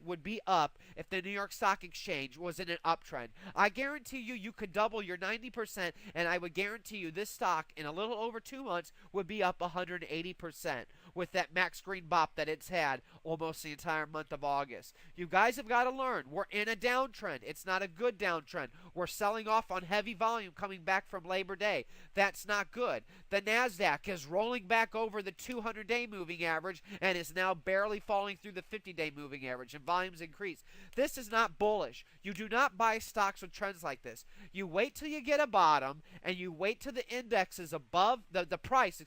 would be up if the New York Stock Exchange was in an uptrend. I guarantee you, you could double your 90%, and I would guarantee you this stock in a little over 2 months would be up 180% with that max green bop that it's had almost the entire month of August. You guys have got to learn. We're in a downtrend. It's not a good downtrend. We're selling off on heavy volume coming back from Labor Day. That's not good. The NASDAQ is rolling back over the 200-day moving average and is now barely falling through the 50-day moving average, and volumes increase. This is not bullish. You do not buy stocks with trends like this. You wait till you get a bottom, and you wait till the index is above, the price,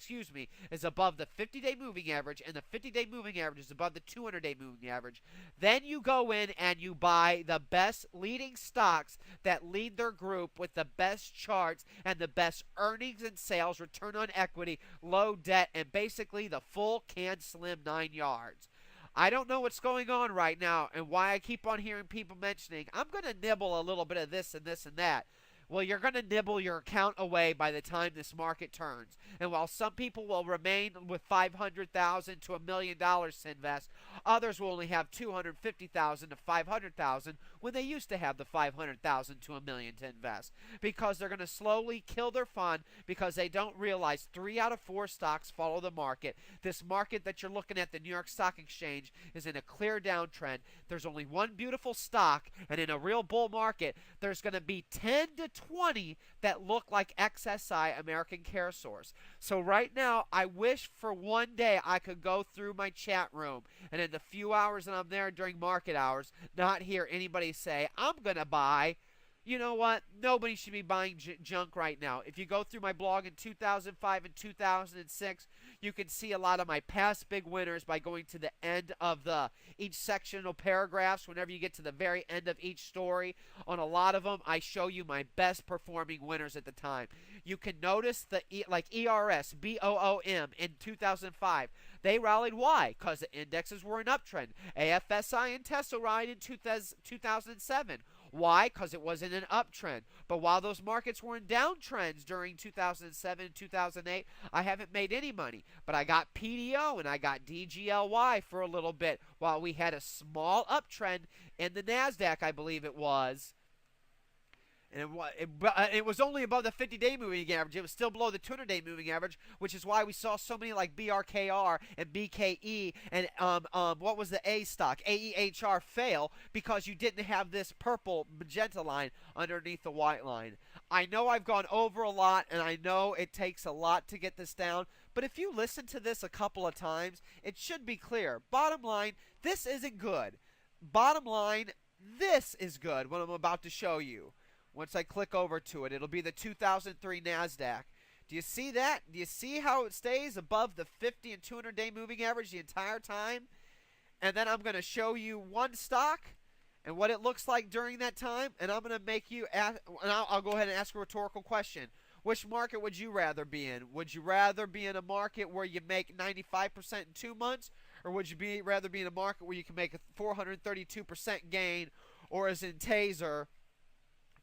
is above the 50-day moving average, and the 50-day moving average is above the 200-day moving average. Then you go in and you buy the best leading stocks that lead their group with the best charts and the best earnings and sales, return on equity, low debt, and basically the full canned slim 9 yards. I don't know what's going on right now and why I keep on hearing people mentioning, I'm going to nibble a little bit of this and this and that. Well, you're going to nibble your account away by the time this market turns. And while some people will remain with $500,000 to $1 million to invest, others will only have $250,000 to $500,000 when they used to have the $500,000 to $1 million to invest, because they're going to slowly kill their fund because they don't realize 3 out of 4 stocks follow the market. This market that you're looking at, the New York Stock Exchange, is in a clear downtrend. There's only one beautiful stock, and in a real bull market, there's going to be 10 to 20 that look like XSI, American Care Source. So right now, I wish for one day I could go through my chat room and in the few hours that I'm there during market hours, not hear anybody say, I'm going to buy. You know what? Nobody should be buying junk right now. If you go through my blog in 2005 and 2006, you can see a lot of my past big winners by going to the end of each sectional paragraphs. Whenever you get to the very end of each story, on a lot of them, I show you my best performing winners at the time. You can notice like ERS, BOOM in 2005. They rallied. Why? Because the indexes were in uptrend. AFSI and Tesla rallied in 2007. Why? Because it was in an uptrend. But while those markets were in downtrends during 2007 and 2008, I haven't made any money. But I got PDO and I got DGLY for a little bit while we had a small uptrend in the NASDAQ, I believe it was. And it was only above the 50-day moving average. It was still below the 200-day moving average, which is why we saw so many like BRKR and BKE and what was the A stock, AEHR, fail because you didn't have this purple magenta line underneath the white line. I know I've gone over a lot, and I know it takes a lot to get this down, but if you listen to this a couple of times, it should be clear. Bottom line, this isn't good. Bottom line, this is good, what I'm about to show you. Once I click over to it, it'll be the 2003 NASDAQ. Do you see that? Do you see how it stays above the 50 and 200-day moving average the entire time? And then I'm going to show you one stock and what it looks like during that time. And I'm going to make you ask, and I'll go ahead and ask a rhetorical question. Which market would you rather be in? Would you rather be in a market where you make 95% in 2 months? Or would you rather be in a market where you can make a 432% gain? Or as in Taser,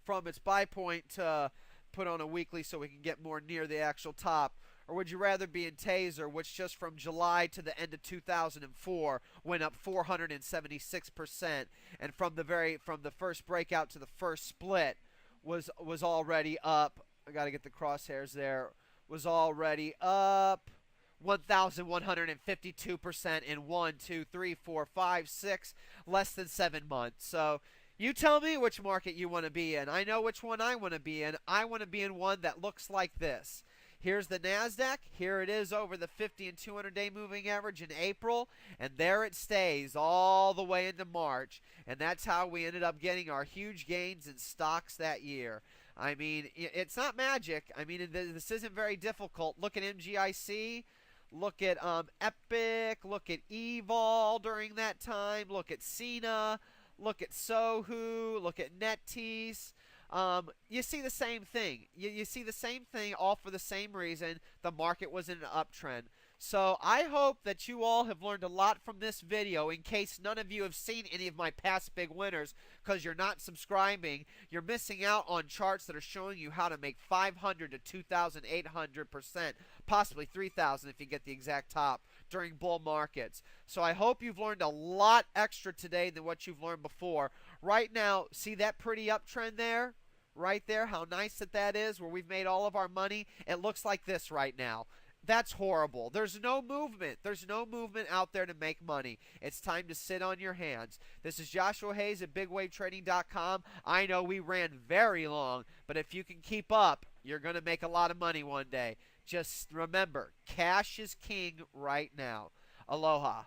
from its buy point to put on a weekly so we can get more near the actual top? Or would you rather be in Taser, which just from July to the end of 2004 went up 476%, and from the first breakout to the first split was already up, I got to get the crosshairs there, was already up 1,152% in 1, 2, 3, 4, 5, 6, less than 7 months. So you tell me which market you want to be in. I know which one I want to be in. I want to be in one that looks like this. Here's the NASDAQ. Here it is over the 50 and 200-day moving average in April. And there it stays all the way into March. And that's how we ended up getting our huge gains in stocks that year. I mean, it's not magic. I mean, this isn't very difficult. Look at MGIC. Look at Epic. Look at Evol during that time. Look at Cena. Look at Sohu, look at NetEase. You see the same thing. You see the same thing all for the same reason. The market was in an uptrend. So I hope that you all have learned a lot from this video. In case none of you have seen any of my past big winners because you're not subscribing, you're missing out on charts that are showing you how to make 500 to 2,800%, possibly 3,000 if you get the exact top during bull markets. So I hope you've learned a lot extra today than what you've learned before. Right now, see that pretty uptrend there? Right there, how nice that is, where we've made all of our money. It looks like this right now. That's horrible. There's no movement. There's no movement out there to make money. It's time to sit on your hands. This is Joshua Hayes at BigWaveTrading.com. I know we ran very long, but if you can keep up, you're going to make a lot of money one day. Just remember, cash is king right now. Aloha.